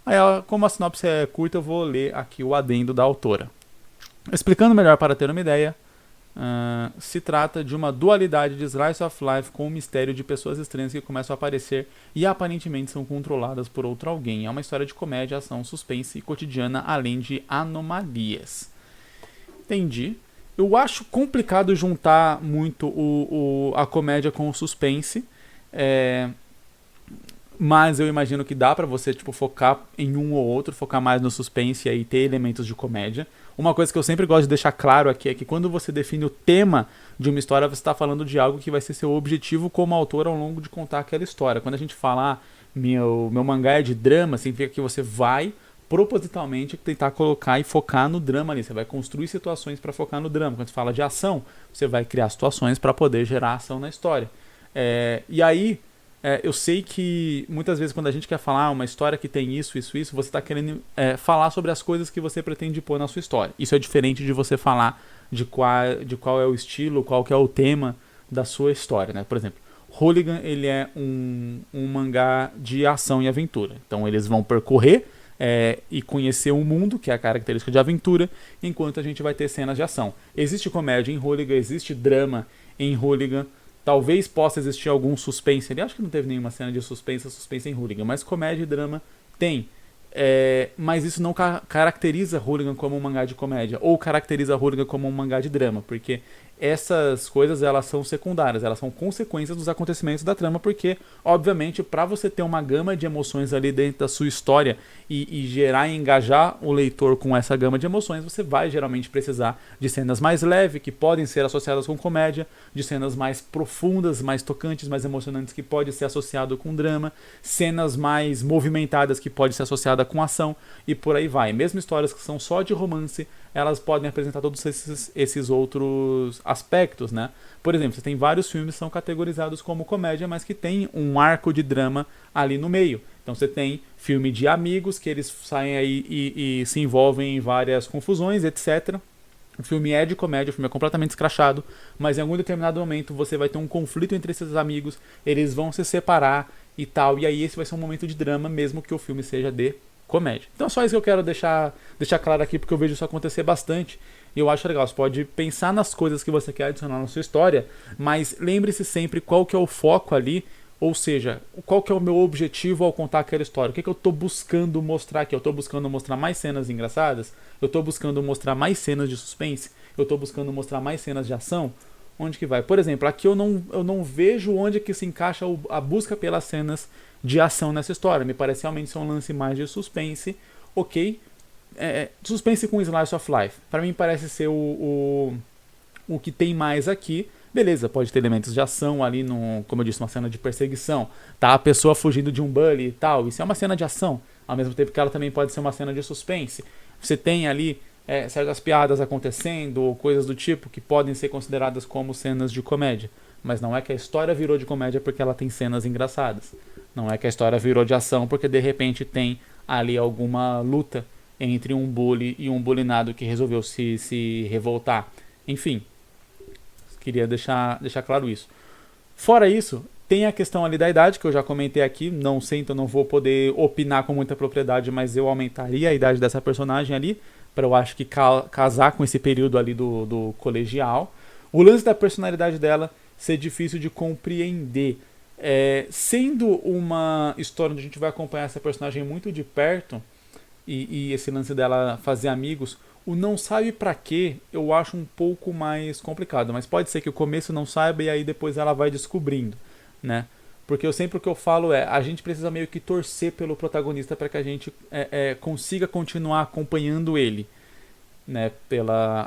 Aí, como a sinopse é curta, eu vou ler aqui o adendo da autora. Explicando melhor para ter uma ideia, se trata de uma dualidade de slice of life com o mistério de pessoas estranhas que começam a aparecer e aparentemente são controladas por outro alguém. É uma história de comédia, ação, suspense e cotidiana, além de anomalias. Entendi. Eu acho complicado juntar muito a comédia com o suspense. Mas eu imagino que dá pra você focar em um ou outro, focar mais no suspense e aí ter elementos de comédia. Uma coisa que eu sempre gosto de deixar claro aqui é que quando você define o tema de uma história, você está falando de algo que vai ser seu objetivo como autor ao longo de contar aquela história. Quando a gente fala, meu mangá é de drama, significa que você vai propositalmente tentar colocar e focar no drama ali. Você vai construir situações para focar no drama. Quando você fala de ação, você vai criar situações para poder gerar ação na história. E aí, eu sei que muitas vezes quando a gente quer falar uma história que tem isso, você está querendo falar sobre as coisas que você pretende pôr na sua história. Isso é diferente de você falar de qual é o estilo, qual que é o tema da sua história, né? Por exemplo, Hooligan, ele é um mangá de ação e aventura. Então eles vão percorrer e conhecer o mundo, que é a característica de aventura, enquanto a gente vai ter cenas de ação. Existe comédia em Hooligan, existe drama em Hooligan, talvez possa existir algum suspense ali, acho que não teve nenhuma cena de suspense em Hooligan, mas comédia e drama tem. Mas isso não caracteriza Hooligan como um mangá de comédia, ou caracteriza Hooligan como um mangá de drama, porque essas coisas elas são secundárias, elas são consequências dos acontecimentos da trama, porque, obviamente, para você ter uma gama de emoções ali dentro da sua história e gerar e engajar o leitor com essa gama de emoções, você vai geralmente precisar de cenas mais leves, que podem ser associadas com comédia, de cenas mais profundas, mais tocantes, mais emocionantes, que pode ser associado com drama, cenas mais movimentadas, que pode ser associada com ação, e por aí vai. Mesmo histórias que são só de romance, elas podem apresentar todos esses outros aspectos, né? Por exemplo, você tem vários filmes que são categorizados como comédia, mas que tem um arco de drama ali no meio. Então você tem filme de amigos, que eles saem aí e se envolvem em várias confusões, etc. O filme é de comédia, o filme é completamente escrachado, mas em algum determinado momento você vai ter um conflito entre esses amigos, eles vão se separar e tal, e aí esse vai ser um momento de drama, mesmo que o filme seja de comédia. Então é só isso que eu quero deixar claro aqui, porque eu vejo isso acontecer bastante e eu acho legal. Você pode pensar nas coisas que você quer adicionar na sua história, mas lembre-se sempre qual que é o foco ali, ou seja, qual que é o meu objetivo ao contar aquela história. O que eu estou buscando mostrar aqui? Eu estou buscando mostrar mais cenas engraçadas? Eu estou buscando mostrar mais cenas de suspense? Eu estou buscando mostrar mais cenas de ação? Onde que vai? Por exemplo, aqui eu não vejo onde que se encaixa a busca pelas cenas de ação nessa história. Me parece realmente ser um lance mais de suspense. Ok. Suspense com Slice of Life. Para mim parece ser o que tem mais aqui. Beleza, pode ter elementos de ação ali, como eu disse, uma cena de perseguição. Tá a pessoa fugindo de um bully e tal. Isso é uma cena de ação. Ao mesmo tempo que ela também pode ser uma cena de suspense. Você tem ali certas piadas acontecendo ou coisas do tipo que podem ser consideradas como cenas de comédia. Mas não é que a história virou de comédia porque ela tem cenas engraçadas. Não é que a história virou de ação porque de repente tem ali alguma luta entre um bully e um bullyingado que resolveu se revoltar. Enfim, queria deixar claro isso. Fora isso, tem a questão ali da idade, que eu já comentei aqui. Não sei, então não vou poder opinar com muita propriedade, mas eu aumentaria a idade dessa personagem ali, para eu acho que casar com esse período ali do colegial. O lance da personalidade dela ser difícil de compreender. Sendo uma história onde a gente vai acompanhar essa personagem muito de perto, e esse lance dela fazer amigos, o não sabe pra quê eu acho um pouco mais complicado, mas pode ser que o começo não saiba e aí depois ela vai descobrindo, né? Porque o que eu falo a gente precisa meio que torcer pelo protagonista para que a gente consiga continuar acompanhando ele, né,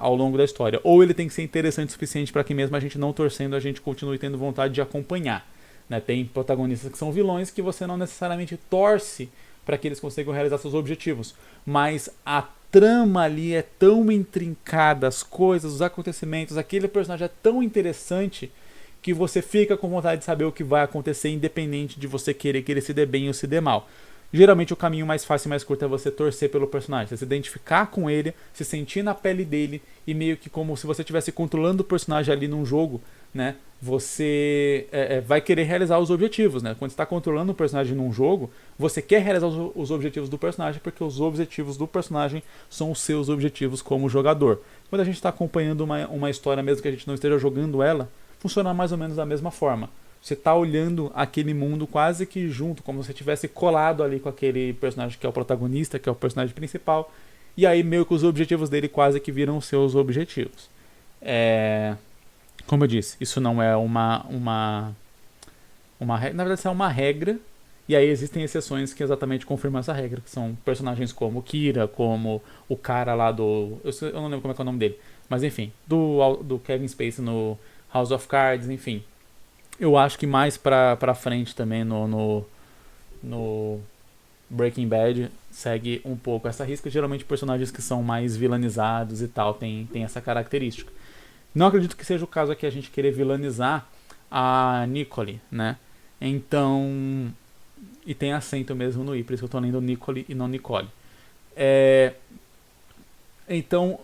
ao longo da história. Ou ele tem que ser interessante o suficiente para que mesmo a gente não torcendo, a gente continue tendo vontade de acompanhar, né? Tem protagonistas que são vilões que você não necessariamente torce para que eles consigam realizar seus objetivos, mas a trama ali é tão intrincada, as coisas, os acontecimentos, aquele personagem é tão interessante que você fica com vontade de saber o que vai acontecer, independente de você querer que ele se dê bem ou se dê mal. Geralmente o caminho mais fácil e mais curto é você torcer pelo personagem, você se identificar com ele, se sentir na pele dele e meio que como se você estivesse controlando o personagem ali num jogo, né? Você vai querer realizar os objetivos, né? Quando você está controlando o personagem num jogo, você quer realizar os objetivos do personagem porque os objetivos do personagem são os seus objetivos como jogador. Quando a gente está acompanhando uma história, mesmo que a gente não esteja jogando ela, funciona mais ou menos da mesma forma. Você está olhando aquele mundo quase que junto, como se você tivesse colado ali com aquele personagem que é o protagonista, que é o personagem principal, e aí meio que os objetivos dele quase que viram os seus objetivos. Como eu disse, isso não é uma regra, na verdade isso é uma regra, e aí existem exceções que exatamente confirmam essa regra, que são personagens como Kira, como o cara lá eu não lembro como é que é o nome dele, mas enfim, do Kevin Spacey no House of Cards, enfim. Eu acho que mais pra frente também no Breaking Bad segue um pouco essa risca. Geralmente personagens que são mais vilanizados e tal tem essa característica. Não acredito que seja o caso aqui a gente querer vilanizar a Nicole, né? Então... E tem acento mesmo no I, por isso que eu tô lendo Nicole e não Nicole. Então,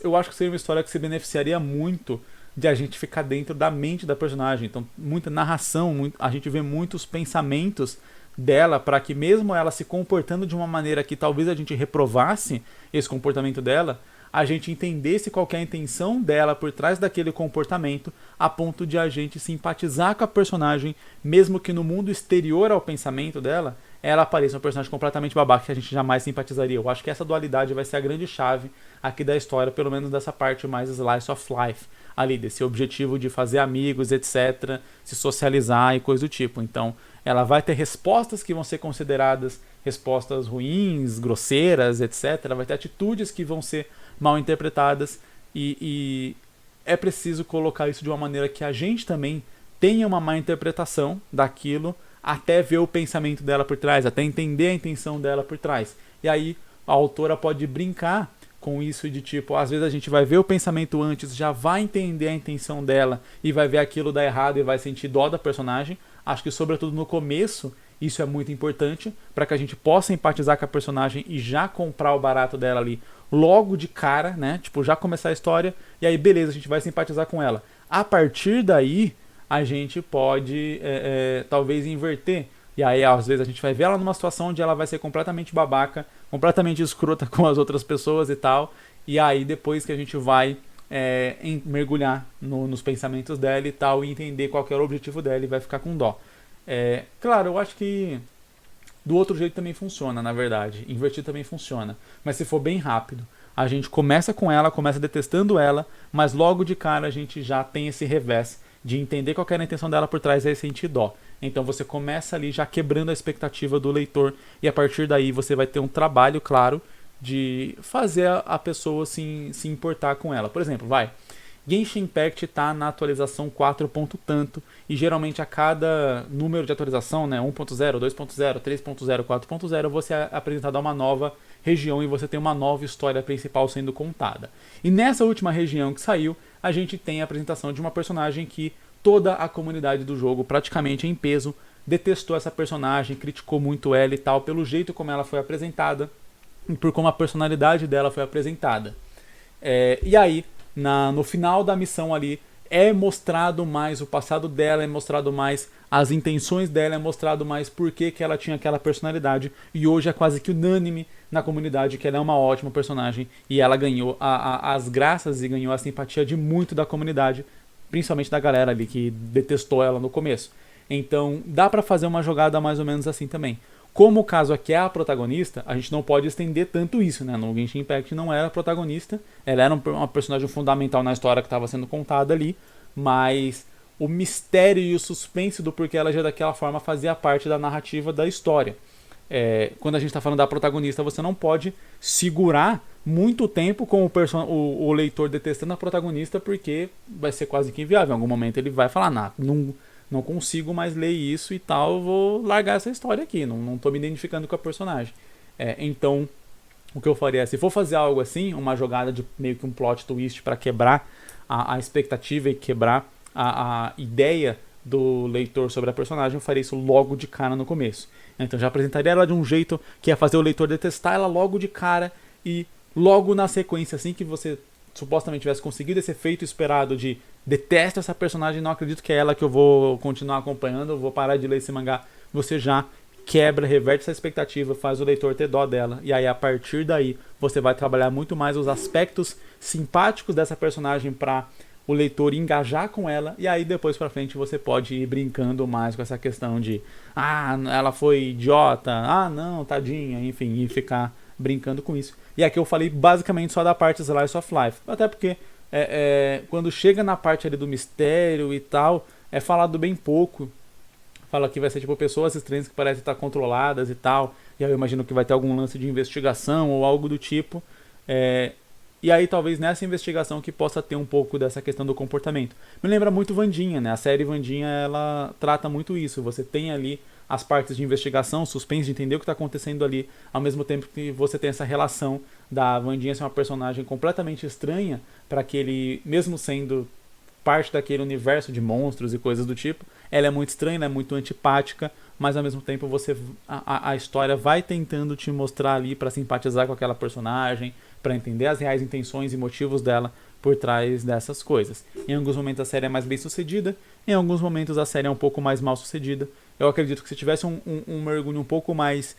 eu acho que seria uma história que se beneficiaria muito de a gente ficar dentro da mente da personagem. Então, muita narração, a gente vê muitos pensamentos dela para que mesmo ela se comportando de uma maneira que talvez a gente reprovasse esse comportamento dela, a gente entendesse qual que é a intenção dela por trás daquele comportamento, a ponto de a gente simpatizar com a personagem, mesmo que no mundo exterior ao pensamento dela, ela pareça um personagem completamente babaca que a gente jamais simpatizaria. Eu acho que essa dualidade vai ser a grande chave aqui da história, pelo menos dessa parte mais slice of life, ali, desse objetivo de fazer amigos, etc., se socializar e coisa do tipo. Então, ela vai ter respostas que vão ser consideradas respostas ruins, grosseiras, etc. Ela vai ter atitudes que vão ser mal interpretadas e é preciso colocar isso de uma maneira que a gente também tenha uma má interpretação daquilo, até ver o pensamento dela por trás, até entender a intenção dela por trás. E aí a autora pode brincar com isso de tipo, às vezes a gente vai ver o pensamento antes, já vai entender a intenção dela e vai ver aquilo dar errado e vai sentir dó da personagem. Acho que sobretudo no começo isso é muito importante para que a gente possa empatizar com a personagem e já comprar o barato dela ali logo de cara, né? Tipo, já começar a história e aí beleza, a gente vai simpatizar com ela. A partir daí, a gente pode talvez inverter. E aí, às vezes, a gente vai ver ela numa situação onde ela vai ser completamente babaca, completamente escrota com as outras pessoas e tal. E aí, depois que a gente vai mergulhar nos pensamentos dela e tal, e entender qual que era o objetivo dela e vai ficar com dó. Claro, eu acho que do outro jeito também funciona, na verdade. Invertir também funciona. Mas se for bem rápido, a gente começa com ela, começa detestando ela, mas logo de cara a gente já tem esse revés de entender qual era a intenção dela por trás e aí sentir dó. Então você começa ali já quebrando a expectativa do leitor e a partir daí você vai ter um trabalho, claro, de fazer a pessoa se importar com ela. Por exemplo, Genshin Impact está na atualização 4 ponto tanto e geralmente a cada número de atualização, né, 1.0, 2.0, 3.0, 4.0, você é apresentado a uma nova região e você tem uma nova história principal sendo contada. E nessa última região que saiu, a gente tem a apresentação de uma personagem que toda a comunidade do jogo, praticamente em peso, detestou essa personagem, criticou muito ela e tal, pelo jeito como ela foi apresentada e por como a personalidade dela foi apresentada. E aí, no final da missão ali, é mostrado mais o passado dela, é mostrado mais as intenções dela, é mostrado mais por que ela tinha aquela personalidade. E hoje é quase que unânime na comunidade que ela é uma ótima personagem e ela ganhou as graças e ganhou a simpatia de muito da comunidade, principalmente da galera ali que detestou ela no começo. Então dá pra fazer uma jogada mais ou menos assim também. Como o caso aqui é a protagonista, a gente não pode estender tanto isso, né? No Genshin Impact não era a protagonista, ela era uma personagem fundamental na história que estava sendo contada ali, mas o mistério e o suspense do porquê ela agia daquela forma fazia parte da narrativa da história. Quando a gente está falando da protagonista, você não pode segurar muito tempo com o leitor detestando a protagonista, porque vai ser quase que inviável. Em algum momento ele vai falar, não consigo mais ler isso e tal, vou largar essa história aqui, não estou me identificando com a personagem. Então, o que eu faria se for fazer algo assim, uma jogada de meio que um plot twist para quebrar a expectativa e quebrar a ideia do leitor sobre a personagem, eu faria isso logo de cara no começo. Então já apresentaria ela de um jeito que ia fazer o leitor detestar ela logo de cara e logo na sequência, assim que você supostamente tivesse conseguido esse efeito esperado de detesto essa personagem, não acredito que é ela que eu vou continuar acompanhando, eu vou parar de ler esse mangá, você já quebra, reverte essa expectativa, faz o leitor ter dó dela, e aí a partir daí você vai trabalhar muito mais os aspectos simpáticos dessa personagem para o leitor engajar com ela, e aí depois pra frente você pode ir brincando mais com essa questão de ela foi idiota, não, tadinha, enfim, e ficar brincando com isso. E aqui eu falei basicamente só da parte Slice of Life, até porque quando chega na parte ali do mistério e tal, é falado bem pouco. Fala que vai ser tipo pessoas estranhas que parecem estar controladas e tal, e aí eu imagino que vai ter algum lance de investigação ou algo do tipo, e aí talvez nessa investigação que possa ter um pouco dessa questão do comportamento. Me lembra muito Wandinha, né? A série Wandinha, ela trata muito isso. Você tem ali as partes de investigação, suspense, de entender o que está acontecendo ali, ao mesmo tempo que você tem essa relação da Wandinha ser uma personagem completamente estranha para aquele, mesmo sendo parte daquele universo de monstros e coisas do tipo, ela é muito estranha, ela é muito antipática, mas ao mesmo tempo a história vai tentando te mostrar ali para simpatizar com aquela personagem, para entender as reais intenções e motivos dela por trás dessas coisas. Em alguns momentos a série é mais bem sucedida, em alguns momentos a série é um pouco mais mal sucedida. Eu acredito que se tivesse um mergulho um pouco mais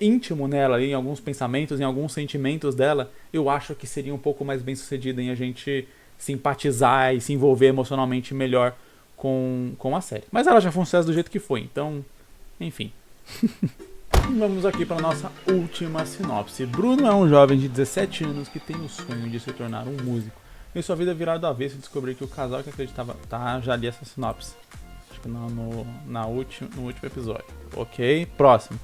íntimo nela, em alguns pensamentos, em alguns sentimentos dela, eu acho que seria um pouco mais bem sucedida em a gente simpatizar e se envolver emocionalmente melhor com a série. Mas ela já foi um sucesso do jeito que foi, então, enfim. Vamos aqui para nossa última sinopse. Bruno é um jovem de 17 anos que tem o sonho de se tornar um músico. Em sua vida virar do avesso e descobrir que o casal que acreditava... Tá, já li essa sinopse. Acho que no último episódio. Ok, próximo.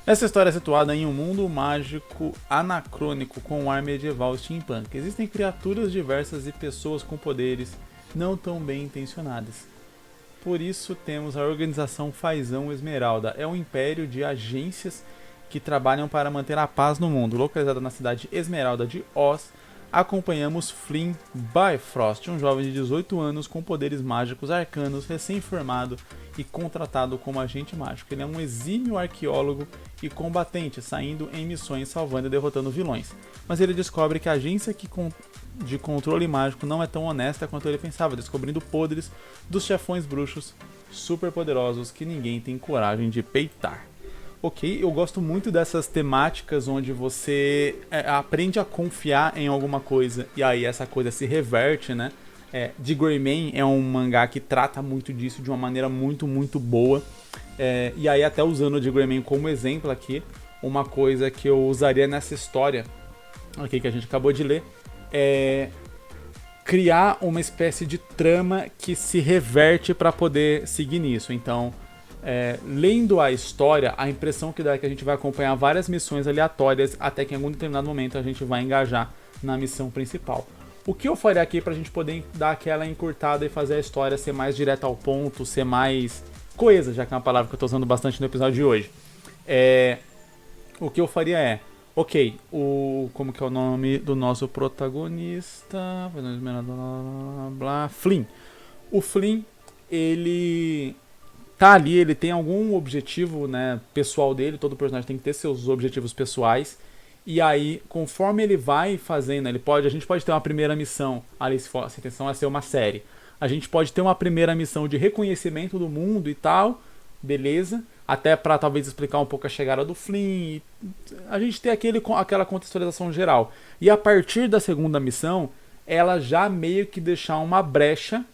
Essa história é situada em um mundo mágico anacrônico com um ar medieval steampunk. Existem criaturas diversas e pessoas com poderes não tão bem intencionadas. Por isso temos a organização Fazão Esmeralda. É um império de agências que trabalham para manter a paz no mundo. Localizada na cidade Esmeralda de Oz, acompanhamos Flynn Bifrost, um jovem de 18 anos com poderes mágicos arcanos, recém-formado e contratado como agente mágico. Ele é um exímio arqueólogo e combatente, saindo em missões salvando e derrotando vilões. Mas ele descobre que a agência de controle mágico não é tão honesta quanto ele pensava, descobrindo podres dos chefões bruxos super poderosos que ninguém tem coragem de peitar. Ok, eu gosto muito dessas temáticas onde você aprende a confiar em alguma coisa e aí essa coisa se reverte, né? The Gray Man é um mangá que trata muito disso de uma maneira muito, muito boa. E aí até usando o The Gray Man como exemplo aqui, uma coisa que eu usaria nessa história aqui que a gente acabou de ler é criar uma espécie de trama que se reverte para poder seguir nisso. Então, lendo a história, a impressão que dá é que a gente vai acompanhar várias missões aleatórias até que em algum determinado momento a gente vai engajar na missão principal. O que eu faria aqui pra gente poder dar aquela encurtada e fazer a história ser mais direta ao ponto, ser mais coesa, já que é uma palavra que eu tô usando bastante no episódio de hoje. O que eu faria ok, como que é o nome do nosso protagonista? Flynn. O Flynn, ele tá ali, ele tem algum objetivo, né, pessoal dele, todo personagem tem que ter seus objetivos pessoais. E aí, conforme ele vai fazendo, a gente pode ter uma primeira missão, ali se a intenção é ser uma série. A gente pode ter uma primeira missão de reconhecimento do mundo e tal, beleza. Até para talvez explicar um pouco a chegada do Flynn. A gente ter aquela contextualização geral. E a partir da segunda missão, ela já meio que deixar uma brecha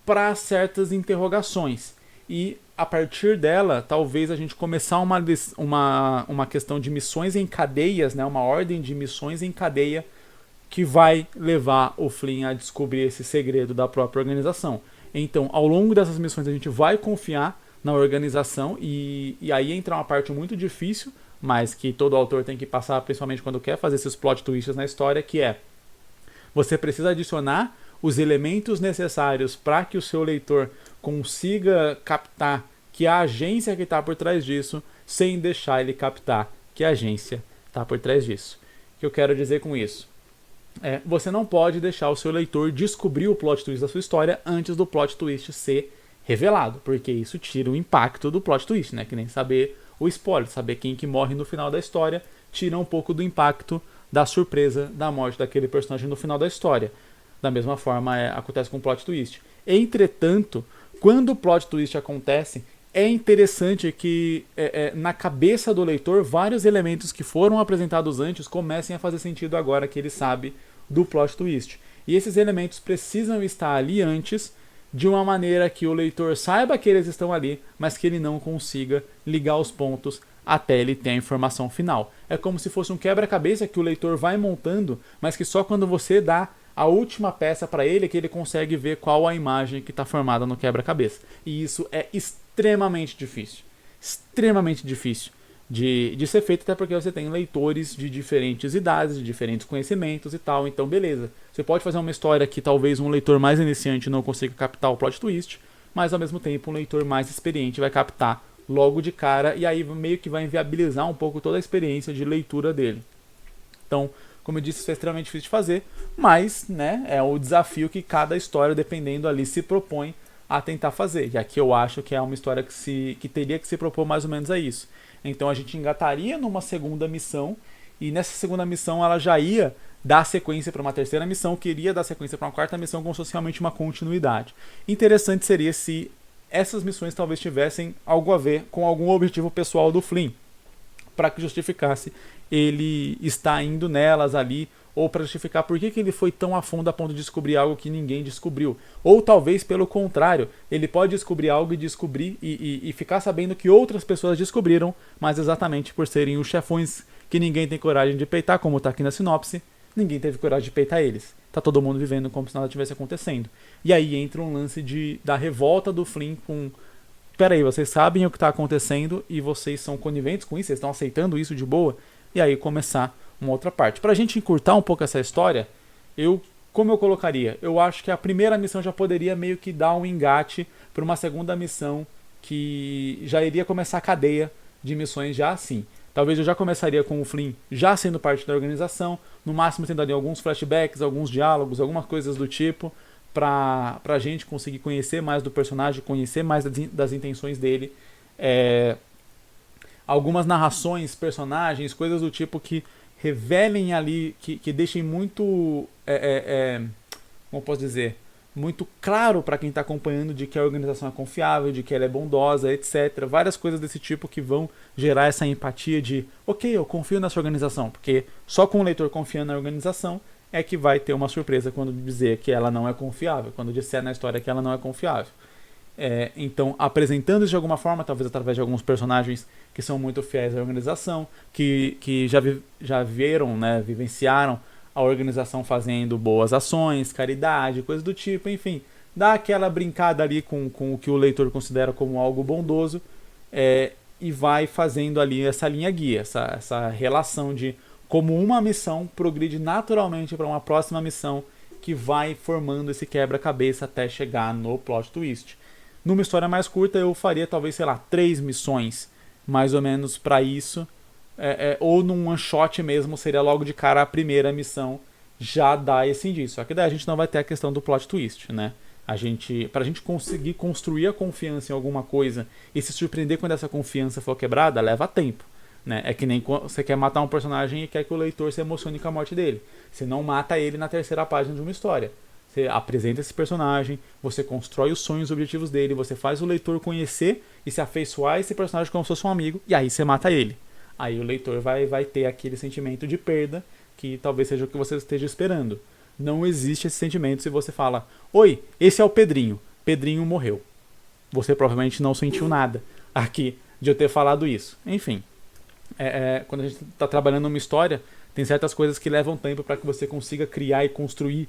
para certas interrogações. E a partir dela, talvez a gente começar uma questão de missões em cadeias, né? Uma ordem de missões em cadeia que vai levar o Flynn a descobrir esse segredo da própria organização. Então, ao longo dessas missões, a gente vai confiar na organização e aí entra uma parte muito difícil, mas que todo autor tem que passar, principalmente quando quer fazer esses plot twists na história, que é: você precisa adicionar os elementos necessários para que o seu leitor consiga captar que a agência que está por trás disso, sem deixar ele captar que a agência está por trás disso. O que eu quero dizer com isso? Você não pode deixar o seu leitor descobrir o plot twist da sua história antes do plot twist ser revelado, porque isso tira o impacto do plot twist, né? Que nem saber o spoiler, saber quem que morre no final da história, tira um pouco do impacto da surpresa da morte daquele personagem no final da história. Da mesma forma acontece com o plot twist. Entretanto, quando o plot twist acontece, é interessante que na cabeça do leitor vários elementos que foram apresentados antes comecem a fazer sentido agora que ele sabe do plot twist. E esses elementos precisam estar ali antes, de uma maneira que o leitor saiba que eles estão ali, mas que ele não consiga ligar os pontos até ele ter a informação final. É como se fosse um quebra-cabeça que o leitor vai montando, mas que só quando você dá a última peça para ele que ele consegue ver qual a imagem que está formada no quebra-cabeça. E isso é extremamente difícil de ser feito, até porque você tem leitores de diferentes idades, de diferentes conhecimentos e tal. Então beleza, você pode fazer uma história que talvez um leitor mais iniciante não consiga captar o plot twist, mas ao mesmo tempo um leitor mais experiente vai captar logo de cara e aí meio que vai inviabilizar um pouco toda a experiência de leitura dele. Então, como eu disse, isso é extremamente difícil de fazer, mas né, é o desafio que cada história, dependendo ali, se propõe a tentar fazer. E aqui eu acho que é uma história que teria que se propor mais ou menos a isso. Então a gente engataria numa segunda missão, e nessa segunda missão ela já ia dar sequência para uma terceira missão, que iria dar sequência para uma quarta missão, como se fosse realmente uma continuidade. Interessante seria se essas missões talvez tivessem algo a ver com algum objetivo pessoal do Flynn, para que justificasse ele estar indo nelas ali, ou para justificar por que ele foi tão a fundo a ponto de descobrir algo que ninguém descobriu. Ou talvez pelo contrário, ele pode descobrir algo e descobrir e ficar sabendo que outras pessoas descobriram, mas exatamente por serem os chefões que ninguém tem coragem de peitar, como está aqui na sinopse, ninguém teve coragem de peitar eles. Tá todo mundo vivendo como se nada tivesse acontecendo. E aí entra um lance da revolta do Flynn com... Peraí, vocês sabem o que está acontecendo e vocês são coniventes com isso? Vocês estão aceitando isso de boa? E aí começar uma outra parte. Pra gente encurtar um pouco essa história, como eu colocaria? Eu acho que a primeira missão já poderia meio que dar um engate para uma segunda missão que já iria começar a cadeia de missões já assim. Talvez eu já começaria com o Flynn já sendo parte da organização, no máximo tendo ali alguns flashbacks, alguns diálogos, algumas coisas do tipo, pra gente conseguir conhecer mais do personagem, conhecer mais das intenções dele. Algumas narrações, personagens, coisas do tipo que revelem ali, que deixem muito, como posso dizer, muito claro para quem está acompanhando de que a organização é confiável, de que ela é bondosa, etc. Várias coisas desse tipo que vão gerar essa empatia de, ok, eu confio nessa organização, porque só com o leitor confiando na organização é que vai ter uma surpresa quando dizer que ela não é confiável, quando disser na história que ela não é confiável. Então, apresentando isso de alguma forma, talvez através de alguns personagens que são muito fiéis à organização, que já viram, né, vivenciaram a organização fazendo boas ações, caridade, coisas do tipo, enfim, dá aquela brincada ali com o que o leitor considera como algo bondoso, e vai fazendo ali essa linha guia, essa relação de como uma missão progride naturalmente para uma próxima missão que vai formando esse quebra-cabeça até chegar no plot twist. Numa história mais curta eu faria talvez, sei lá, 3 missões mais ou menos para isso, ou num one shot mesmo, seria logo de cara a primeira missão, já dá esse indício. Só que daí a gente não vai ter a questão do plot twist, né? Pra gente conseguir construir a confiança em alguma coisa e se surpreender quando essa confiança for quebrada, leva tempo, né? É que nem você quer matar um personagem e quer que o leitor se emocione com a morte dele. Você não mata ele na terceira página de uma história. Você apresenta esse personagem, você constrói os sonhos e objetivos dele, você faz o leitor conhecer e se afeiçoar a esse personagem como se fosse um amigo, e aí você mata ele. Aí o leitor vai ter aquele sentimento de perda, que talvez seja o que você esteja esperando. Não existe esse sentimento se você fala, oi, esse é o Pedrinho, Pedrinho morreu. Você provavelmente não sentiu nada aqui de eu ter falado isso. Enfim, quando a gente está trabalhando numa história, tem certas coisas que levam tempo para que você consiga criar e construir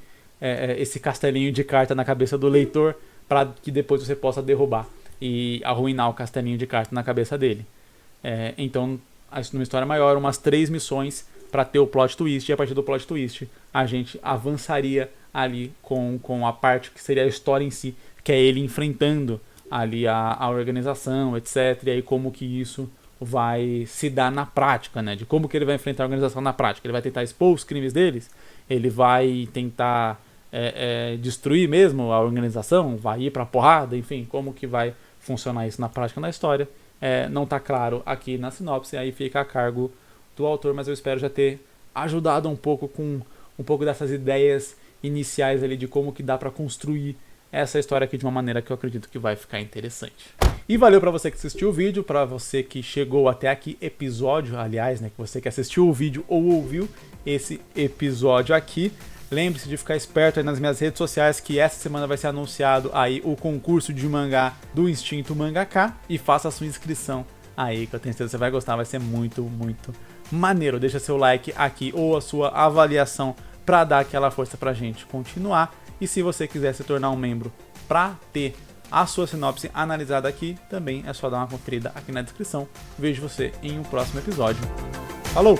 esse castelinho de carta na cabeça do leitor, para que depois você possa derrubar e arruinar o castelinho de carta na cabeça dele. Então, numa história maior, umas 3 missões para ter o plot twist, e a partir do plot twist a gente avançaria ali com a parte que seria a história em si, que é ele enfrentando ali a organização, etc. E aí como que isso vai se dar na prática, né? De como que ele vai enfrentar a organização na prática. Ele vai tentar expor os crimes deles? Ele vai tentar destruir mesmo a organização? Vai ir pra porrada? Enfim, como que vai funcionar isso na prática na história? Não está claro aqui na sinopse, aí fica a cargo do autor, mas eu espero já ter ajudado um pouco com um pouco dessas ideias iniciais ali de como que dá para construir essa história aqui de uma maneira que eu acredito que vai ficar interessante. E valeu para você que assistiu o vídeo, para você que chegou até aqui, aliás, né, que você que assistiu o vídeo ou ouviu esse episódio aqui. Lembre-se de ficar esperto aí nas minhas redes sociais, que essa semana vai ser anunciado aí o concurso de mangá do Instinto Mangaka, e faça a sua inscrição aí, que eu tenho certeza que você vai gostar, vai ser muito, muito maneiro. Deixa seu like aqui ou a sua avaliação para dar aquela força pra gente continuar. E se você quiser se tornar um membro para ter a sua sinopse analisada aqui, também é só dar uma conferida aqui na descrição. Vejo você em um próximo episódio. Falou!